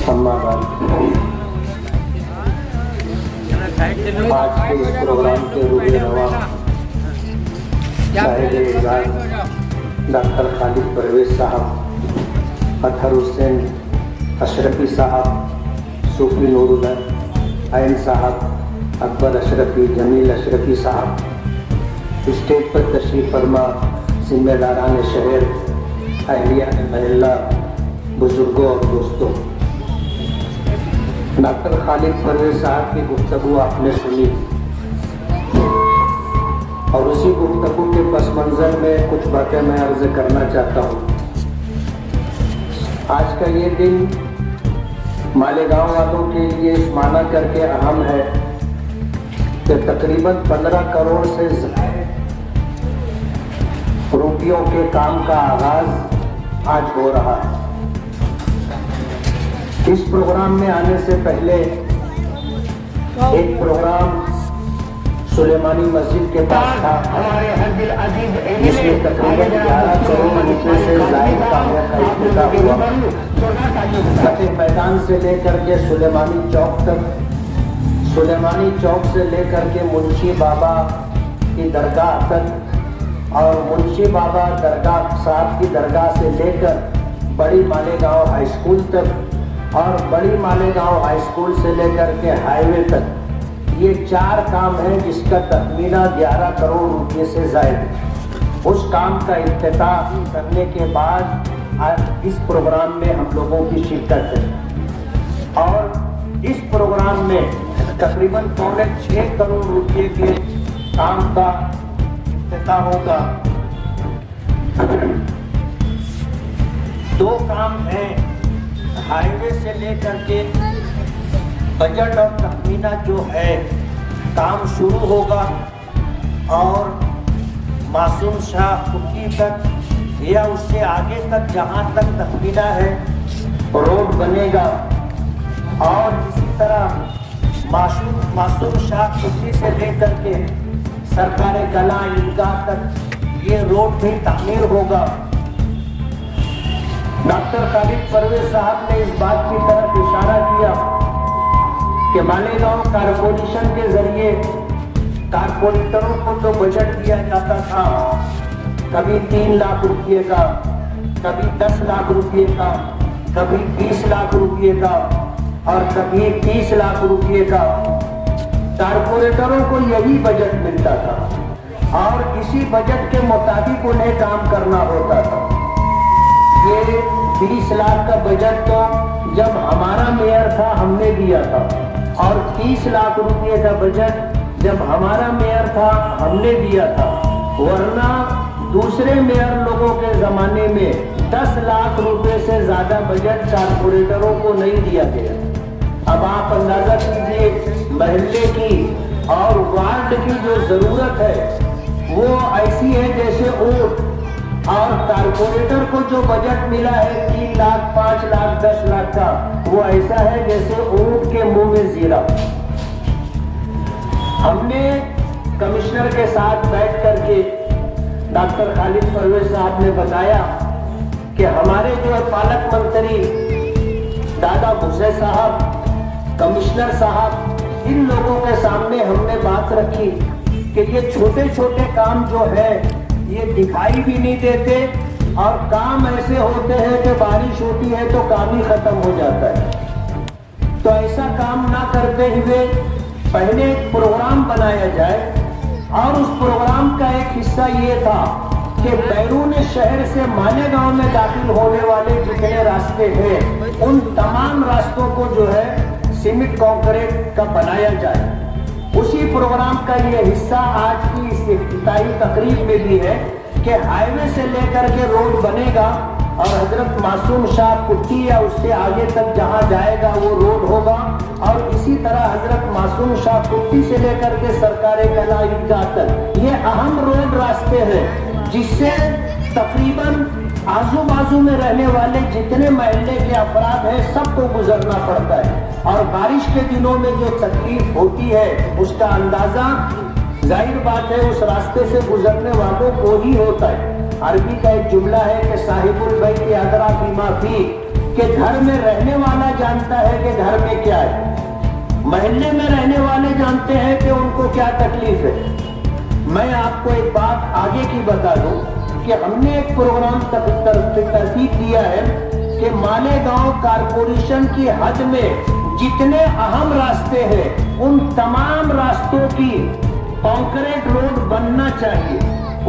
अम्मा बात आज के इस प्रोग्राम के रूबे रवा साहिब-ए-इज़ाज़ डॉक्टर खालिद परवेज़ साहब, अतहर हुसैन अशरफी साहब, सूफी नूरुल ऐन साहब, अकबर अशरफी, जमील अशरफी साहब, स्टेज पर तशरीफ़ फरमा जिम्मेदारान शहर, अहलियान महल्ला, बुजुर्गों और दोस्तों, डॉक्टर खालिद परवेज़ साहब की गुफ्तगू आपने सुनी और उसी गुफ्तगू के पस मंज़र में कुछ बातें मैं अर्ज़ करना चाहता हूँ। आज का ये दिन मालेगांव वालों के लिए इस माना करके अहम है कि तकरीबन 15 करोड़ से रुपयों के काम का आगाज आज हो रहा है। इस प्रोग्राम में आने से पहले एक प्रोग्राम सुलेमानी मस्जिद के पास था, जिसमें तकरीबन 11 करोड़ रुपये से ज़ायद कामों का इफ्तिताह हुआ। फतेह मैदान से लेकर के सुलेमानी चौक तक, सुलेमानी चौक से लेकर के मुंशी बाबा की दरगाह तक और मुंशी बाबा दरगाह साहब की दरगाह से लेकर बड़ी मालेगांव हाई स्कूल तक और बड़ी मालेगांव हाई स्कूल से लेकर के हाईवे तक, ये 4 काम हैं जिसका तखमीना 11 करोड़ रुपये से ज़ायद है। उस काम का इफ्तिताह करने के बाद आज इस प्रोग्राम में हम लोगों की शिरकत है और इस प्रोग्राम में तकरीबन 6 करोड़ रुपये के काम का इफ्तिताह होगा। 2 काम हैं, हाईवे से लेकर के बजट और तखमीना जो है काम शुरू होगा और मासूम शाह कुट्टी तक या उससे आगे तक जहां तक तखमीना है रोड बनेगा और इसी तरह मासूम शाह कुट्टी से लेकर के सरकार कला ईदगाह तक ये रोड भी तामीर होगा। डॉक्टर खालिद परवेज़ साहब ने इस बात की तरफ इशारा किया कि मालेगांव कारपोरेशन के जरिए कारपोरेटरों को जो बजट दिया जाता था, कभी 3 लाख रुपये का, कभी 10 लाख रुपये का, कभी 20 लाख रुपये का और कभी 30 लाख रुपये का, कारपोरेटरों को यही बजट मिलता था और इसी बजट के मुताबिक उन्हें काम करना होता था। ये 20 लाख का बजट तो जब हमारा मेयर था हमने दिया था और 30 लाख रुपये का बजट जब हमारा मेयर था हमने दिया था, वरना दूसरे मेयर लोगों के ज़माने में 10 लाख रुपए से ज़्यादा बजट कारपोरेटरों को नहीं दिया गया। अब आप अंदाज़ा कीजिए महल्ले की और वार्ड की जो ज़रूरत है वो ऐसी है जैसे ऊँट, और कारपोरेटर को जो बजट मिला है 3 लाख, 5 लाख, 10 लाख का, वो ऐसा है जैसे ऊँट के मुंह में जीरा। हमने कमिश्नर के साथ बैठ करके डॉक्टर खालिद परवेज़ साहब ने बताया कि हमारे जो है पालक मंत्री दादा भुसे साहब, कमिश्नर साहब, इन लोगों के सामने हमने बात रखी कि ये छोटे छोटे काम जो है ये दिखाई भी नहीं देते और काम ऐसे होते हैं कि बारिश होती है तो काम ही खत्म हो जाता है। तो ऐसा काम ना करते हुए पहले एक प्रोग्राम बनाया जाए और उस प्रोग्राम का एक हिस्सा ये था कि बैरून शहर से मालेगांव में दाखिल होने वाले जितने रास्ते हैं उन तमाम रास्तों को जो है सीमेंट कंक्रीट का बनाया जाए। उसी प्रोग्राम का ये हिस्सा आज की इस इफ्तिताही तकरीब में भी है कि हाईवे से लेकर के रोड बनेगा और हजरत मासूम शाह कुट्टी या उससे आगे तक जहां जाएगा वो रोड होगा और इसी तरह हजरत मासूम शाह कुट्टी से लेकर के सरकार कला ईदगाह तक ये अहम रोड रास्ते हैं जिससे तकरीबन आजू बाजू में रहने वाले जितने महल्ले के अफराद हैं सबको गुजरना पड़ता है और बारिश के दिनों में जो तकलीफ होती है उसका अंदाजा जाहिर बात है उस रास्ते से गुजरने वालों को ही होता है। अरबी का एक जुमला है कि साहिबुल बैत अदरा बिमा फी, कि घर में रहने वाला जानता है कि घर में क्या है, मोहल्ले में रहने वाले जानते हैं कि उनको क्या तकलीफ है। मैं आपको एक बात आगे की बता दूं कि हमने एक प्रोग्राम तरतीब दिया है कि मालेगांव कारपोरेशन की हद में जितने अहम रास्ते हैं उन तमाम रास्तों की कंक्रीट रोड बनना चाहिए।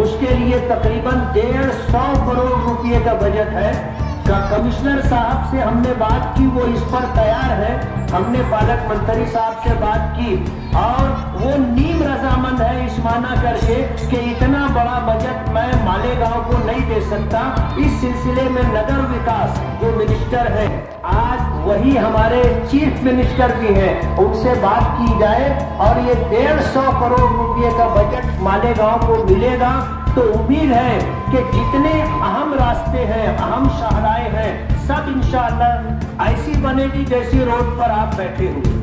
उसके लिए तकरीबन 150 करोड़ रुपए का बजट है। कमिश्नर साहब से हमने बात की, वो इस पर तैयार है। हमने पालक मंत्री साहब से बात की और वो नीम रजामंद है इस माना करके कि इतना बड़ा बजट मैं मालेगांव को नहीं दे सकता। इस सिलसिले में नगर विकास जो मिनिस्टर है, आज वही हमारे चीफ मिनिस्टर भी हैं, उनसे बात की जाए और ये 150 करोड़ रुपए का बजट मालेगांव को मिलेगा। तो उम्मीद है कि जितने अहम रास्ते हैं, अहम शाहराएं हैं, सब इंशाअल्लाह ऐसी बनेगी जैसी रोड पर आप बैठे हुए।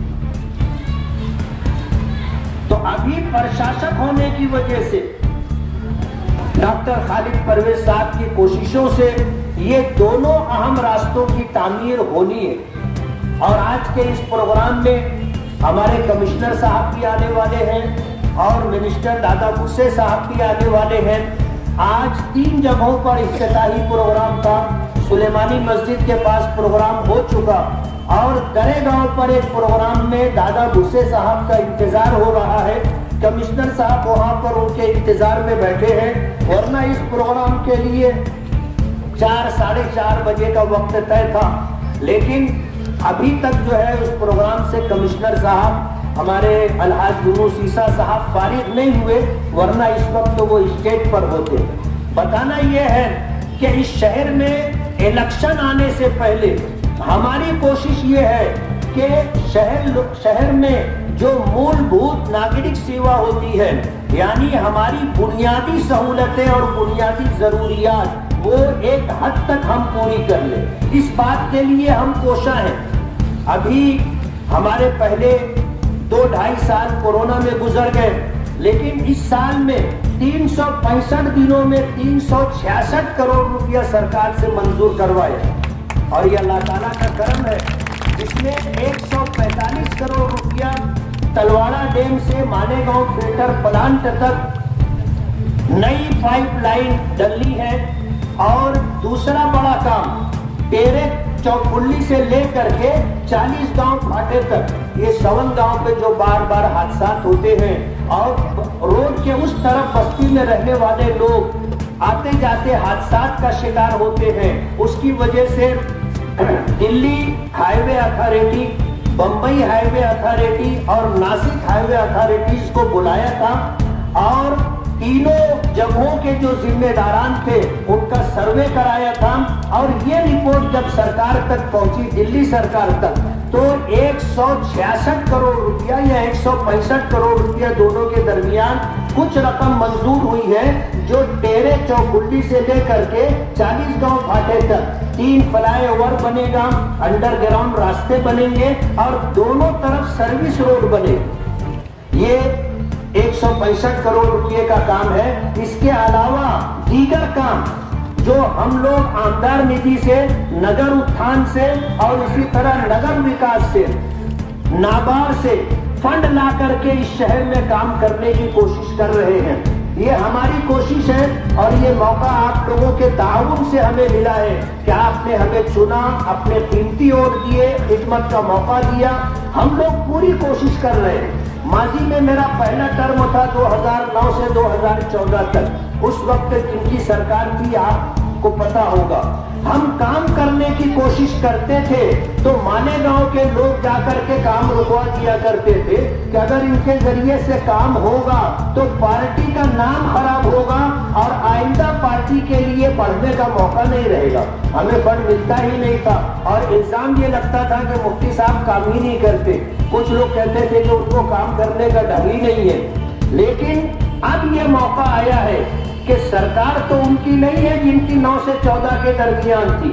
तो अभी प्रशासक होने की वजह से डॉक्टर खालिद परवेज साहब की कोशिशों से ये दोनों अहम रास्तों की तामीर होनी है। और आज के इस प्रोग्राम में हमारे कमिश्नर साहब भी आने वाले हैं और मिनिस्टर दादा भुसे साहब भी आने वाले हैं। आज 3 जगहों पर इफ्तिताही प्रोग्राम था। सुलेमानी मस्जिद के पास प्रोग्राम हो चुका और दरेगांव पर एक प्रोग्राम में दादा भुसे साहब का इंतजार हो रहा है। कमिश्नर साहब वहां पर उनके इंतजार में बैठे हैं, वरना इस प्रोग्राम के लिए 4 साढ़े 4 बजे का वक्त तय था। लेकिन अभी तक जो है उस प्रोग्राम से कमिश्नर साहब हमारे अलहाज यूनुस ईसा साहब फारिग नहीं हुए, वरना इस वक्त तो वो स्टेज पर होते। बताना यह है कि इस शहर में इलेक्शन आने से पहले हमारी कोशिश ये है कि शहर में जो मूलभूत नागरिक सेवा होती है, यानी हमारी बुनियादी सहूलतें और बुनियादी जरूरियात, वो एक हद तक हम पूरी कर लें। इस बात के लिए हम कोशा हैं। अभी हमारे पहले 2-2.5 साल कोरोना में गुजर गए, लेकिन इस साल में 365 दिनों में 366 करोड़ रुपया सरकार से मंजूर करवाए और ये अल्लाह ताला का करम है। इसमें 145 करोड़ रुपया तलवाड़ा डैम से मालेगांव फिल्टर प्लांट तक नई पाइपलाइन डली है। और दूसरा बड़ा काम टेरे चौकुल्ली से लेकर के 40 गांव फाटे तक, ये 57 गांव पे जो बार बार हादसा होते हैं और रोड के उस तरफ बस्ती में रहने वाले लोग आते जाते हादसा का शिकार होते हैं, उसकी वजह से Delhi highway authority, Bombay highway authority और नासिक हाईवे अथॉरिटीज को बुलाया था और तीनों जगहों के जो जिम्मेदारान थे उनका सर्वे कराया था। और ये रिपोर्ट जब सरकार तक पहुंची, दिल्ली सरकार तक, तो 166 करोड़ रुपया या 165 करोड़ रुपया दोनों के दरमियान कुछ रकम मंजूर हुई है, जो टेरे चौकुल्ली से लेकर के 40 गांव फाटे तक 3 फ्लाईओवर बनेगा, अंडरग्राउंड रास्ते बनेंगे और दोनों तरफ सर्विस रोड बनेगी। ये 165 करोड़ रुपए का काम है। इसके अलावा दीगर काम जो हम लोग आमदार निधि से, नगर उत्थान से और इसी तरह नगर विकास से, नाबार्ड से फंड ला करके इस शहर में काम करने की कोशिश कर रहे हैं। ये हमारी कोशिश है और ये मौका आप लोगों के ताउन से हमें मिला है कि आपने हमें चुना, अपने कीमती वोट दिए, खिदमत का मौका दिया। हम लोग पूरी कोशिश कर रहे हैं। माजी में मेरा पहला टर्म था 2009 से 2014 तक, उस वक्त जिनकी सरकार थी आपको पता होगा, हम काम करने की कोशिश करते थे तो मालेगांव के लोग जाकर के काम रुकवा दिया करते थे कि अगर इनके जरिए से काम होगा तो पार्टी का नाम खराब होगा और आइंदा पार्टी के लिए बढ़ने का मौका नहीं रहेगा। हमें फंड मिलता ही नहीं था और इल्जाम ये लगता था कि मुफ्ती साहब काम ही नहीं करते। कुछ लोग कहते थे कि उनको काम करने का ढंग ही नहीं है। लेकिन अब ये मौका आया है कि सरकार तो उनकी नहीं है जिनकी 9 से 14 के दरमियान थी,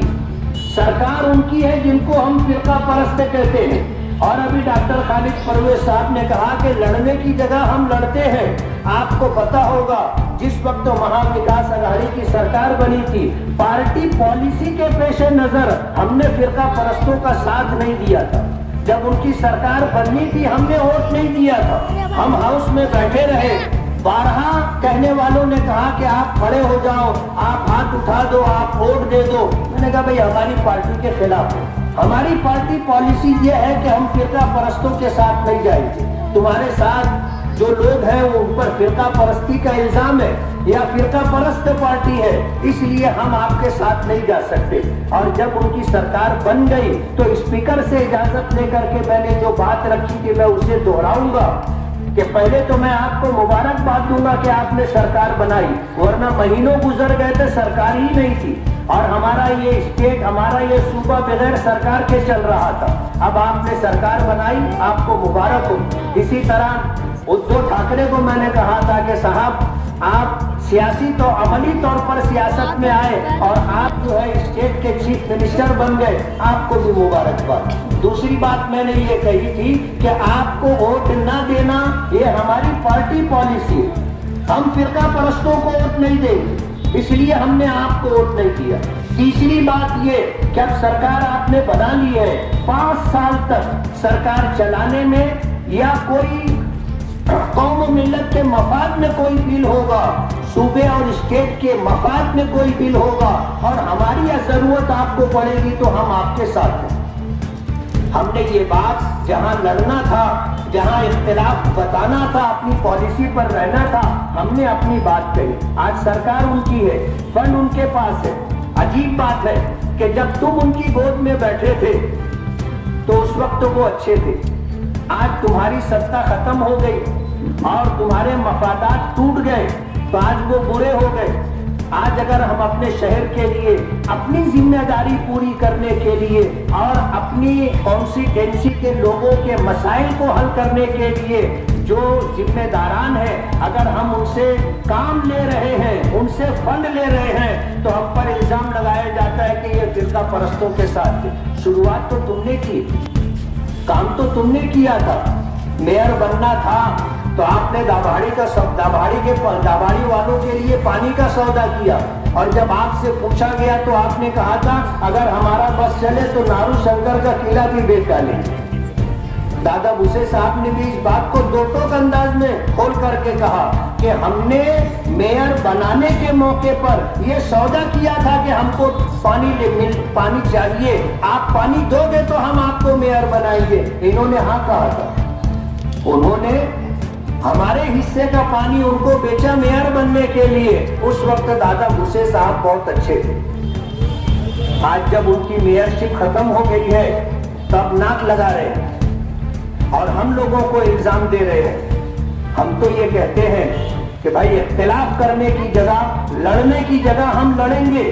सरकार उनकी है जिनको हम फिरका परस्त कहते हैं। और अभी डॉक्टर खालिद परवेज साहब ने कहा कि लड़ने की जगह हम लड़ते हैं। आपको पता होगा जिस वक्त महाविकास अघाड़ी की सरकार बनी थी, पार्टी पॉलिसी के पेश नजर हमने फिरका परस्तों का साथ नहीं दिया था। जब उनकी सरकार बननी थी हमने वोट नहीं दिया था, हम हाउस में बैठे रहे। 12 कहने वालों ने कहा कि आप खड़े हो जाओ, आप हाथ उठा दो, आप वोट दे दो। मैंने कहा भाई हमारी पार्टी के खिलाफ है, हमारी पार्टी पॉलिसी ये है कि हम फिरका परस्तों के साथ नहीं जाएंगे। तुम्हारे साथ जो लोग हैं वो उन पर फिरका परस्ती का इल्जाम है या फिरका परस्त पार्टी है, इसलिए हम आपके साथ नहीं जा सकते। और जब उनकी सरकार बन गई तो स्पीकर से इजाजत लेकर के मैंने जो बात रखी थी मैं उसे दोहराऊंगा कि पहले तो मैं आपको मुबारकबाद दूंगा कि आपने सरकार बनाई, वरना महीनों गुजर गए थे सरकार ही नहीं थी और हमारा ये स्टेट, हमारा ये सूबा बगैर सरकार के चल रहा था। अब आपने सरकार बनाई, आपको मुबारक हो। इसी तरह उद्धव ठाकरे को मैंने कहा था कि साहब आप सियासी तो अमली तौर पर सियासत में आए और आप जो है स्टेट के चीफ मिनिस्टर बन गए, आपको भी मुबारकबाद। दूसरी बात मैंने ये कही थी कि आपको वोट ना देना ये हमारी पार्टी पॉलिसी है, हम फिरका परस्तों को वोट नहीं देंगे, इसलिए हमने आपको वोट नहीं दिया। तीसरी बात ये कि अब सरकार आपने बना ली है, 5 साल तक सरकार चलाने में या कोई कौम मिल्लत के मफाद में कोई बिल होगा, सूबे और स्टेट के मफाद में कोई बिल होगा और हमारी यह जरूरत आपको पड़ेगी तो हम आपके साथ हैं। हमने ये बात जहां लड़ना था, जहां इख्तिलाफ बताना था, अपनी पॉलिसी पर रहना था, हमने अपनी बात कही। आज सरकार उनकी है, फंड उनके पास है। अजीब बात है कि जब तुम उनकी गोद में बैठे थे तो उस वक्त वो अच्छे थे, आज तुम्हारी सत्ता खत्म हो गई और तुम्हारे मफादात टूट गए तो आज वो बुरे हो गए। आज अगर हम अपने शहर के लिए अपनी जिम्मेदारी पूरी करने के लिए और अपनी कॉन्स्टिट्यूएंसी के लोगों के मसाइल को हल करने के लिए जो जिम्मेदारान है, अगर हम उनसे काम ले रहे हैं, उनसे फंड ले रहे हैं तो हम पर इल्जाम लगाया जाता है कि ये फिरका परस्तों के साथ है। शुरुआत तो तुमने की, काम तो तुमने किया था, मेयर बनना था तो आपने दाभाड़ी वालों के लिए पानी का सौदा किया और जब आपसे पूछा गया तो आपने कहा था अगर हमारा बस चले तो नारू शंकर का किला भी बेच डालेंगे। दादा भूसे साहब ने भी इस बात को दो टोक अंदाज में खोल करके कहा कि हमने मेयर बनाने के मौके पर यह सौदा किया था कि हमको पानी चाहिए, आप पानी दोगे तो हम आपको मेयर बनाएंगे। इन्होंने हाँ कहा था, उन्होंने हमारे हिस्से का पानी उनको बेचा मेयर बनने के लिए। उस वक्त दादा भूसे साहब बहुत अच्छे थे। आज जब उनकी मेयरशिप खत्म हो गई है तब नाक लगा रहे हैं और हम लोगों को इल्जाम दे रहे हैं। हम तो ये कहते हैं कि भाई इख्तिलाफ करने की जगह, लड़ने की जगह हम लड़ेंगे,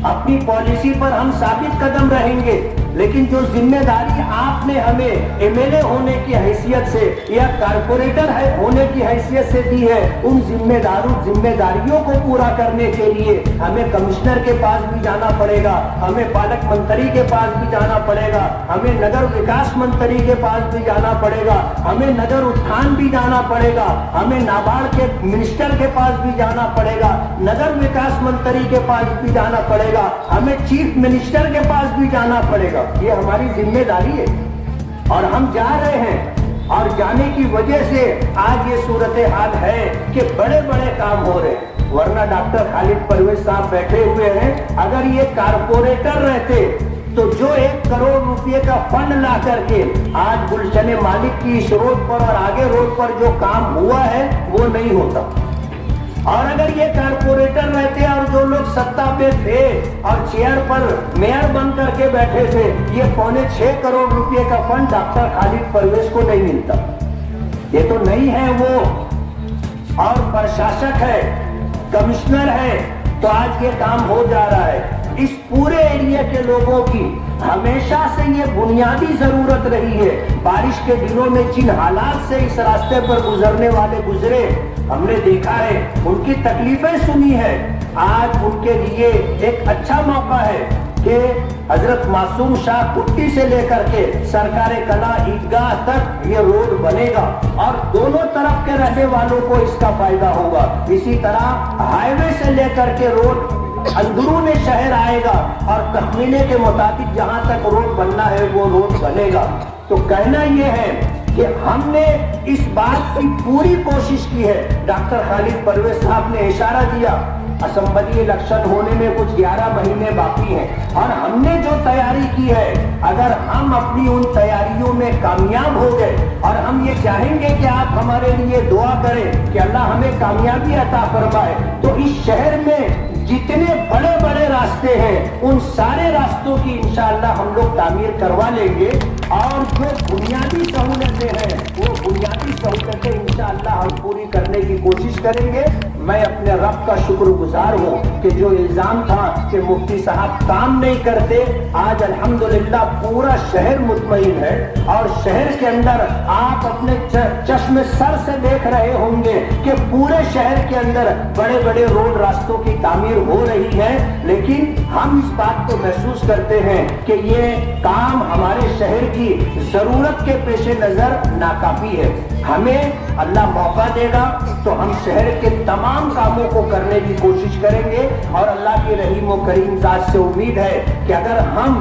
अपनी पॉलिसी पर हम साबित कदम रहेंगे, लेकिन जो जिम्मेदारी आपने हमें एमएलए होने की हैसियत से या कारपोरेटर होने की हैसियत से दी है, उन जिम्मेदारियों को पूरा करने के लिए हमें कमिश्नर के पास भी जाना पड़ेगा, हमें पालक मंत्री के पास भी जाना पड़ेगा, हमें नगर विकास मंत्री के पास भी जाना पड़ेगा, हमें नगर उत्थान भी जाना पड़ेगा, हमें नाबार्ड के मिनिस्टर के पास भी जाना पड़ेगा, नगर विकास मंत्री के पास भी जाना पड़ेगा, हमें चीफ मिनिस्टर के पास भी जाना पड़ेगा। ये हमारी जिम्मेदारी है और हम जा रहे हैं और जाने की वजह से आज ये सूरत हाल है कि बड़े बड़े काम हो रहे हैं, वरना डॉक्टर खालिद परवेज साहब बैठे हुए हैं। अगर ये कारपोरेटर रहते तो जो 1 करोड़ रुपए का फंड ला करके आज गुलशन मालिक की इस रोड पर और आगे रोड पर जो काम हुआ है वो नहीं होता। और अगर ये कारपोरेटर रहते और जो लोग सत्ता पे थे और चेयर पर मेयर बन करके बैठे थे, ये 5.25 करोड़ रुपए का फंड डॉक्टर खालिद परवेज को नहीं मिलता। ये तो नहीं है वो, और प्रशासक है, कमिश्नर है, तो आज ये काम हो जा रहा है। इस पूरे एरिया के लोगों की हमेशा से ये बुनियादी जरूरत रही है। बारिश के दिनों में जिन हालात से इस रास्ते पर गुजरने वाले गुजरे, हमने देखा है, उनकी तकलीफें सुनी है। आज उनके लिए एक अच्छा मौका है कि हजरत मासूम शाह कुट्टी से लेकर के सरकारे कला ईदगाह तक ये रोड बनेगा और दोनों तरफ के रहने वालों को इसका फायदा होगा। इसी तरह हाईवे से लेकर के रोड अंदरूनी शहर आएगा और तखमीने के मुताबिक जहां तक रोड बनना है वो रोड बनेगा। तो कहना ये है कि हमने इस बात की पूरी कोशिश की है। डॉक्टर खालिद परवेज साहब ने इशारा दिया, असेंबली इलेक्शन होने में कुछ 11 महीने बाकी हैं और हमने जो तैयारी की है, अगर हम अपनी उन तैयारियों में कामयाब हो गए और हम ये चाहेंगे कि आप हमारे लिए दुआ करें कि अल्लाह हमें कामयाबी अता फरमाए, तो इस शहर में जितने बड़े बड़े रास्ते हैं उन सारे रास्तों की इंशाअल्लाह हम लोग तामीर करवा लेंगे और जो बुनियादी सहूलतें हैं वो बुनियादी सहूलतें इंशाअल्लाह हम पूरी करने की कोशिश करेंगे। मैं अपने रब का शुक्रगुजार हूँ कि जो इल्जाम था कि मुफ्ती साहब काम नहीं करते, आज अल्हम्दुलिल्लाह पूरा शहर मुतमईन है और शहर के अंदर आप अपने चश्मे सर से देख रहे होंगे कि पूरे शहर के अंदर बड़े बड़े रोड रास्तों की तामीर हो रही है। लेकिन हम इस बात को महसूस करते हैं कि ये काम हमारे शहर की जरूरत के पेश नजर नाकाफी है। हमें अल्लाह मौका देगा तो हम शहर के तमाम कामों को करने की कोशिश करेंगे और अल्लाह की रहीम व करीम जात से उम्मीद है कि अगर हम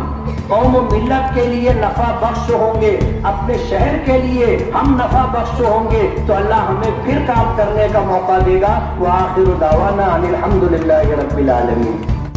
कौम मिल्लत के लिए नफा बख्श होंगे, अपने शहर के लिए हम नफा बख्श होंगे, तो अल्लाह हमें फिर काम करने का मौका देगा। व आखिर दावाना अनिल हम्दुलिल्लाहि रब्बिल आलमीन।